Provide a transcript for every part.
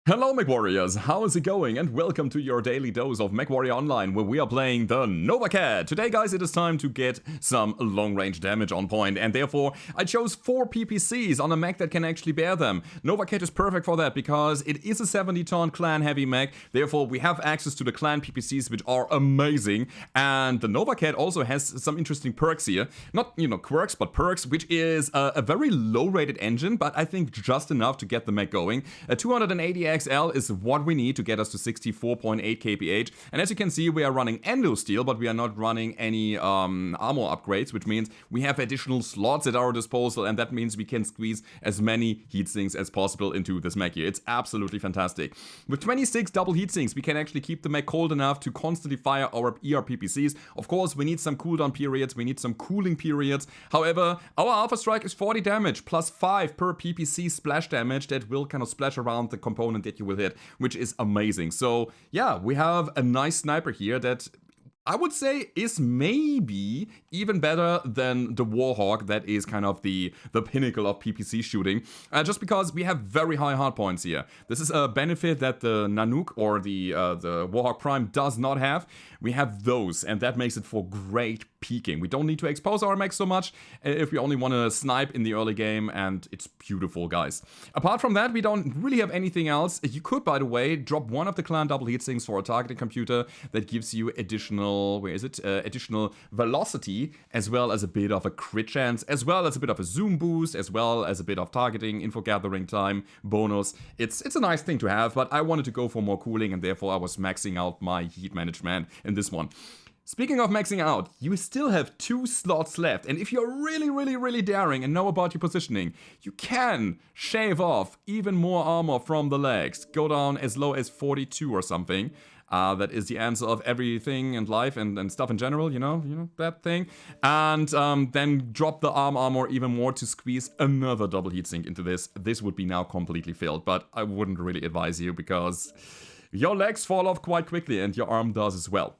Hello Mechwarriors, how is it going? And welcome to your daily dose of Mechwarrior Online, where we are playing the Nova Cat. Today guys, it is time to get some long range damage on point, and therefore I chose 4 PPCs on a mech that can actually bear them. Nova Cat is perfect for that because it is a 70 ton clan heavy mech, therefore we have access to the clan PPCs which are amazing, and the Nova Cat also has some interesting perks here. Not, quirks, but perks, which is a very low rated engine, but I think just enough to get the mech going. A 280 XL is what we need to get us to 64.8 kph, and as you can see we are running endo steel, but we are not running any armor upgrades, which means we have additional slots at our disposal, and that means we can squeeze as many heat sinks as possible into this mech here. It's absolutely fantastic. With 26 double heat sinks we can actually keep the mech cold enough to constantly fire our PPCs. Of course we need some cooldown periods, we need some cooling periods. However, our alpha strike is 40 damage plus 5 per PPC splash damage that will kind of splash around the component that you will hit, which is amazing. So yeah, we have a nice sniper here that I would say is maybe even better than the Warhawk, that is kind of the pinnacle of PPC shooting, just because we have very high hardpoints here. This is a benefit that the Nanook or the Warhawk Prime does not have. We have those, and that makes it for great peeking. We don't need to expose our mech so much if we only want to snipe in the early game, and it's beautiful, guys. Apart from that, we don't really have anything else. You could, by the way, drop one of the clan double heat sinks for a targeting computer that gives you additional, additional velocity, as well as a bit of a crit chance, as well as a bit of a zoom boost, as well as a bit of targeting, info gathering time bonus. It's a nice thing to have, but I wanted to go for more cooling, and therefore I was maxing out my heat management in this one. Speaking of maxing out, you still have 2 slots left, and if you're really daring and know about your positioning, you can shave off even more armor from the legs. Go down as low as 42 or something. That is the answer of everything in life and stuff in general, you know that thing. And then drop the armor even more to squeeze another double heatsink into this. This would be now completely filled, but I wouldn't really advise you because your legs fall off quite quickly and your arm does as well.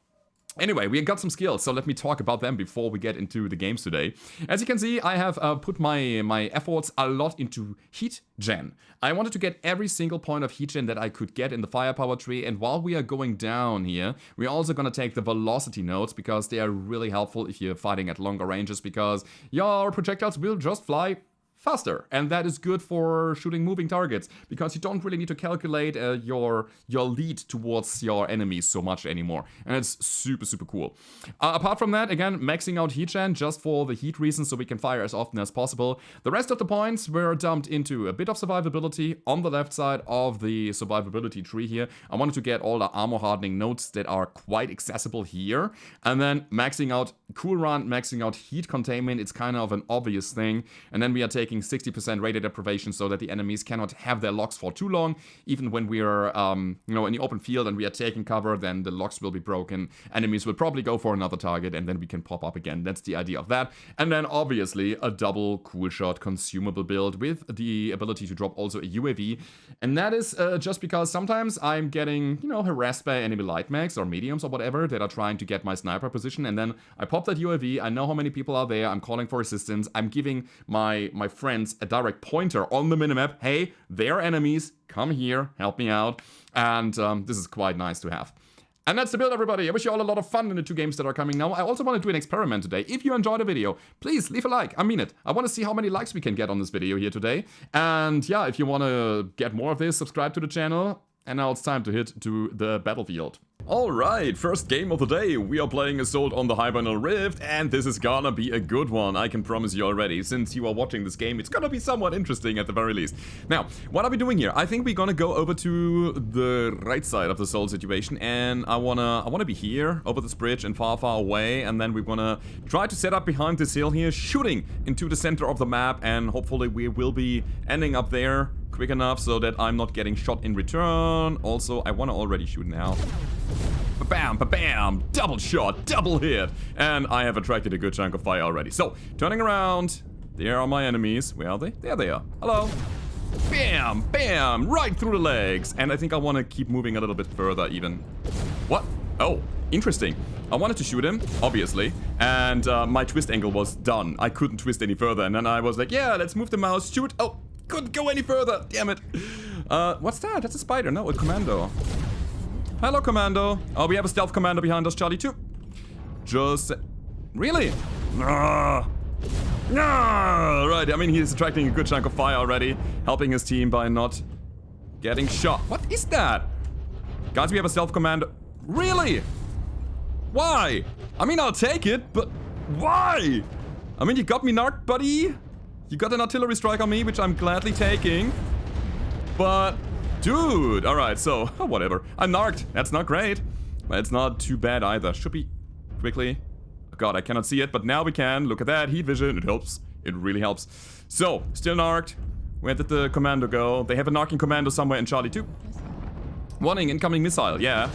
Anyway, we got some skills, so let me talk about them before we get into the games today. As you can see, I have put my efforts a lot into heat gen. I wanted to get every single point of heat gen that I could get in the firepower tree, and while we are going down here, we're also gonna take the velocity nodes because they are really helpful if you're fighting at longer ranges, because your projectiles will just fly faster, and that is good for shooting moving targets because you don't really need to calculate your lead towards your enemies so much anymore, and it's super cool. Apart from that, again, maxing out heat gen just for the heat reasons so we can fire as often as possible. The rest of the points were dumped into a bit of survivability on the left side of the survivability tree here. I wanted to get all the armor hardening nodes that are quite accessible here, and then maxing out cool run, maxing out heat containment. It's kind of an obvious thing, and then we are taking 60% radiant deprivation so that the enemies cannot have their locks for too long. Even when we are, in the open field and we are taking cover, then the locks will be broken. Enemies will probably go for another target, and then we can pop up again. That's the idea of that. And then obviously a double cool shot consumable build with the ability to drop also a UAV. And that is just because sometimes I'm getting, harassed by enemy light mechs or mediums or whatever that are trying to get my sniper position, and then I pop that UAV. I know how many people are there. I'm calling for assistance. I'm giving my friends a direct pointer on the minimap. Hey, they're enemies. Come here, help me out. And this is quite nice to have. And that's the build, everybody. I wish you all a lot of fun in the 2 games that are coming now. I also want to do an experiment today. If you enjoyed the video, please leave a like. I mean it. I want to see how many likes we can get on this video here today. And yeah, if you want to get more of this, subscribe to the channel. And now it's time to hit to the battlefield. Alright, first game of the day. We are playing Assault on the Hibernal Rift, and this is gonna be a good one, I can promise you already. Since you are watching this game, it's gonna be somewhat interesting at the very least. Now, what are we doing here? I think we're gonna go over to the right side of the Soul situation, and I wanna be here, over this bridge and far away, and then we're gonna try to set up behind this hill here, shooting into the center of the map, and hopefully we will be ending up there quick enough so that I'm not getting shot in return. Also, I want to already shoot now. Ba-bam, ba-bam, double shot, double hit, and I have attracted a good chunk of fire already. So, turning around, there are my enemies. Where are they? There they are. Hello. Bam, bam, right through the legs, and I think I want to keep moving a little bit further even. What? Oh, interesting. I wanted to shoot him, obviously, and my twist angle was done. I couldn't twist any further, and then I was like, yeah, let's move the mouse, shoot. Oh, couldn't go any further, damn it. What's that? That's a spider. No, a commando. Hello, commando. Oh, we have a stealth commando behind us, Charlie, too. Just... Really? No! Right, I mean, he's attracting a good chunk of fire already. Helping his team by not getting shot. What is that? Guys, we have a stealth commando. Really? Why? I mean, I'll take it, but why? I mean, you got me narked, buddy. You got an artillery strike on me, which I'm gladly taking. But, dude. Alright, so, whatever. I'm narked. That's not great. But it's not too bad either. Should be quickly. Oh god, I cannot see it, but now we can. Look at that. Heat vision. It helps. It really helps. So, still narked. Where did the commando go? They have a narking commando somewhere in Charlie 2. Warning, incoming missile. Yeah.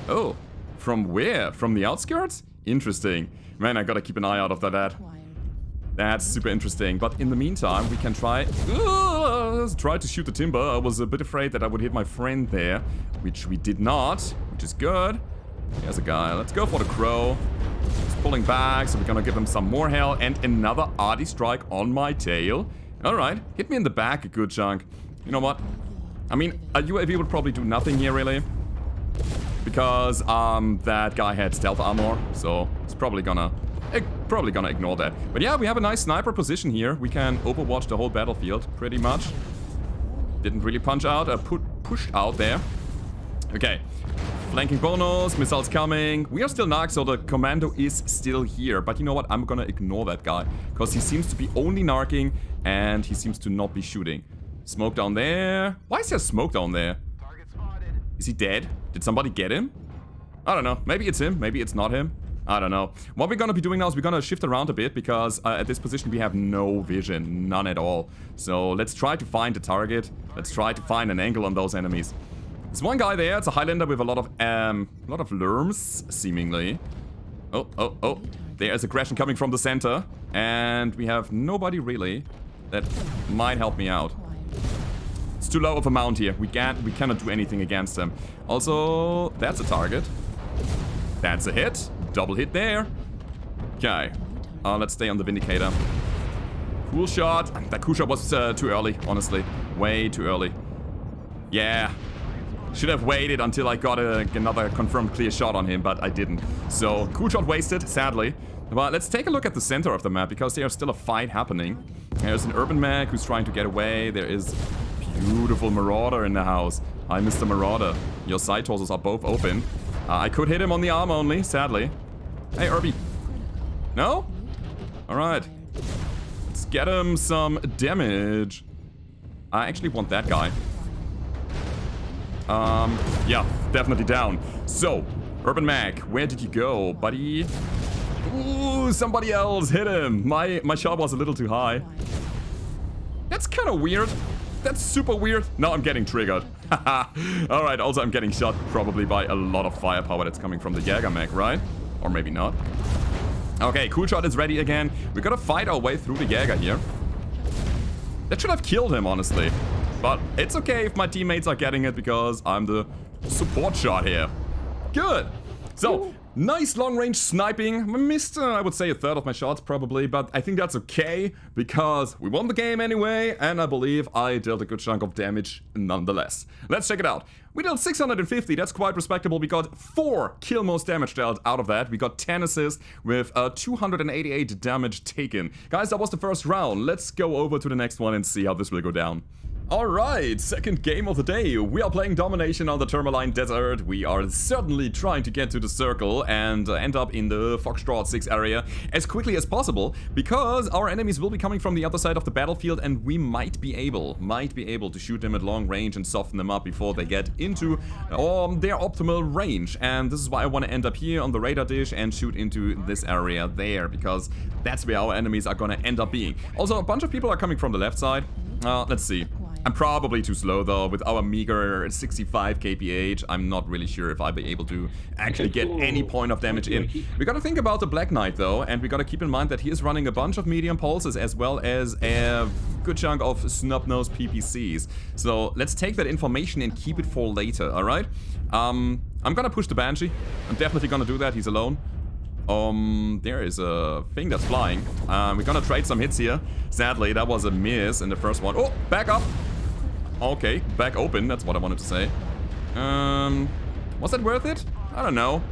Oh. From where? From the outskirts? Interesting. Man, I gotta keep an eye out of that. That's super interesting. But in the meantime, we can try to shoot the timber. I was a bit afraid that I would hit my friend there, which we did not, which is good. Here's a guy. Let's go for the crow. He's pulling back, so we're gonna give him some more hell. And another arty strike on my tail. Alright, hit me in the back a good chunk. You know what? I mean, a UAV would probably do nothing here, really. Because that guy had stealth armor, so it's probably gonna ignore that. But yeah, we have a nice sniper position here. We can overwatch the whole battlefield, pretty much. Didn't really punch out, pushed out there. Okay, flanking bonus, missiles coming. We are still knocked, so the commando is still here. But you know what? I'm gonna ignore that guy, because he seems to be only narking, and he seems to not be shooting. Smoke down there. Why is there smoke down there? Is he dead? Did somebody get him? I don't know. Maybe it's him. Maybe it's not him. I don't know. What we're gonna be doing now is we're gonna shift around a bit because at this position we have no vision. None at all. So let's try to find a target. Let's try to find an angle on those enemies. There's one guy there. It's a Highlander with a lot of lerms, seemingly. Oh. There's aggression coming from the center. And we have nobody really that might help me out. It's too low of a mount here. We cannot do anything against them. Also, that's a target. That's a hit. Double hit there. Okay. Let's stay on the Vindicator. Cool shot. That cool shot was too early, honestly. Way too early. Yeah. Should have waited until I got another confirmed clear shot on him, but I didn't. So, cool shot wasted, sadly. But let's take a look at the center of the map, because there's still a fight happening. There's an urban mech who's trying to get away. There is beautiful Marauder in the house. Hi, Mr. Marauder. Your side torsos are both open. I could hit him on the arm only, sadly. Hey, Irby. No? Alright. Let's get him some damage. I actually want that guy. Yeah, definitely down. So, Urban Mech, where did you go, buddy? Ooh, somebody else hit him. My shot was a little too high. That's kind of weird. That's super weird. Now I'm getting triggered. Alright, also I'm getting shot probably by a lot of firepower that's coming from the Jäger mech, right? Or maybe not. Okay, cool shot is ready again. We gotta fight our way through the Jäger here. That should have killed him, honestly. But it's okay if my teammates are getting it because I'm the support shot here. Good. So, nice long-range sniping. I missed, I would say, a third of my shots probably, but I think that's okay because we won the game anyway, and I believe I dealt a good chunk of damage nonetheless. Let's check it out. We dealt 650, that's quite respectable. We got 4 kill most damage dealt out of that. We got 10 assists with 288 damage taken. Guys, that was the first round. Let's go over to the next one and see how this will go down. Alright, second game of the day. We are playing Domination on the Turmaline Desert. We are certainly trying to get to the circle and end up in the Foxtrot 6 area as quickly as possible, because our enemies will be coming from the other side of the battlefield and we might be able to shoot them at long range and soften them up before they get into their optimal range. And this is why I want to end up here on the radar dish and shoot into this area there, because that's where our enemies are going to end up being. Also, a bunch of people are coming from the left side. Let's see. I'm probably too slow though. With our meager 65 kph, I'm not really sure if I'll be able to actually get any point of damage in. We gotta think about the Black Knight though, and we gotta keep in mind that he is running a bunch of medium pulses as well as a good chunk of snub-nosed PPCs. So let's take that information and keep it for later, alright? I'm gonna push the Banshee. I'm definitely gonna do that, he's alone. There is a thing that's flying. We're gonna trade some hits here. Sadly, that was a miss in the first one. Oh, back up! Okay, back open, that's what I wanted to say. Was that worth it? I don't know.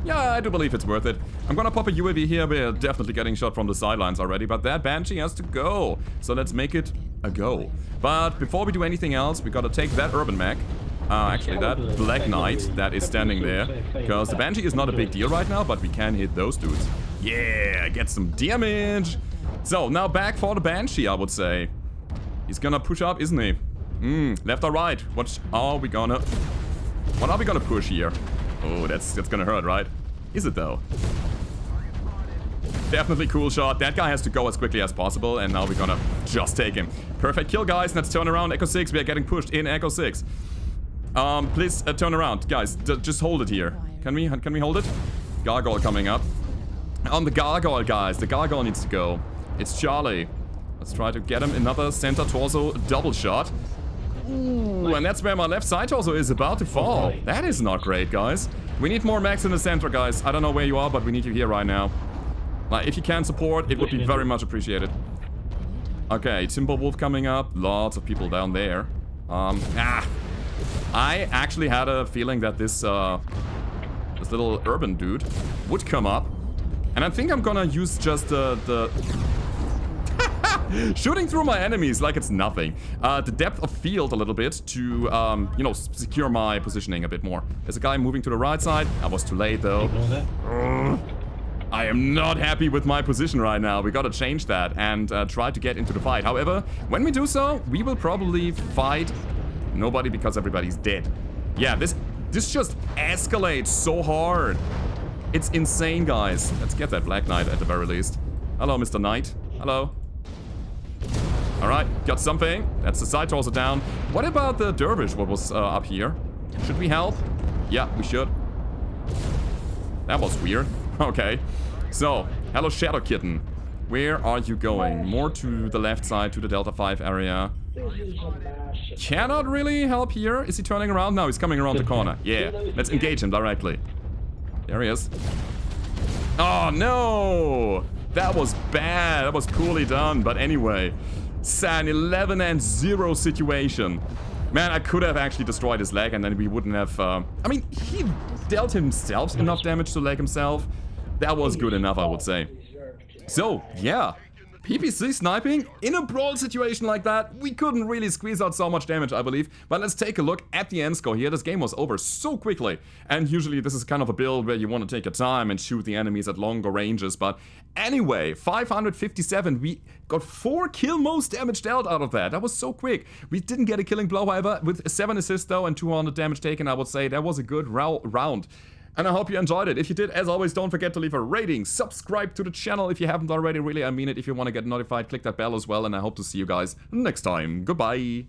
Yeah, I do believe it's worth it. I'm gonna pop a UAV here. We're definitely getting shot from the sidelines already, but that Banshee has to go. So let's make it a go. But before we do anything else, we gotta take that Urban Mech. Actually, that Black Knight that is standing there. Because the Banshee is not a big deal right now, but we can hit those dudes. Yeah, get some damage. So, now back for the Banshee, I would say. He's gonna push up, isn't he? Left or right? What are we gonna push here? Oh, that's gonna hurt, right? Is it though? Definitely cool shot. That guy has to go as quickly as possible, and now we're gonna just take him. Perfect kill, guys. Let's turn around. Echo 6, we are getting pushed in Echo 6. Please turn around, guys. Just hold it here. Can we hold it? Gargoyle coming up. On the Gargoyle, guys. The Gargoyle needs to go. It's Charlie. Let's try to get him another center torso double shot. Ooh, and that's where my left side torso is about to fall. That is not great, guys. We need more Mechs in the center, guys. I don't know where you are, but we need you here right now. If you can support, it would be very much appreciated. Okay, Timberwolf coming up. Lots of people down there. I actually had a feeling that this little urban dude would come up. And I think I'm gonna use just the shooting through my enemies like it's nothing. The depth of field a little bit to, you know, secure my positioning a bit more. There's a guy moving to the right side. I was too late, though. I am not happy with my position right now. We gotta change that and try to get into the fight. However, when we do so, we will probably fight nobody because everybody's dead. Yeah, this just escalates so hard. It's insane, guys. Let's get that Black Knight at the very least. Hello, Mr. Knight. Hello. Alright, got something. That's the side torso down. What about the Dervish, what was up here? Should we help? Yeah, we should. That was weird. Okay. So, hello, Shadow Kitten. Where are you going? More to the left side, to the Delta 5 area. Cannot really help here. Is he turning around? No, he's coming around the corner. Yeah, let's engage him directly. There he is. Oh, no! That was bad. That was poorly done. But anyway, it's an 11-0 situation. Man, I could have actually destroyed his leg and then we wouldn't have... I mean, he dealt himself enough damage to leg himself. That was good enough, I would say. So, yeah. PPC sniping in a brawl situation like that, we couldn't really squeeze out so much damage, I believe. But let's take a look at the end score here. This game was over so quickly. And usually this is kind of a build where you want to take your time and shoot the enemies at longer ranges. But anyway, 557. We got 4 kill most damage dealt out of that. That was so quick. We didn't get a killing blow, however. With 7 assists though and 200 damage taken, I would say that was a good round. And I hope you enjoyed it. If you did, as always, don't forget to leave a rating. Subscribe to the channel if you haven't already. Really, I mean it. If you want to get notified, click that bell as well. And I hope to see you guys next time. Goodbye.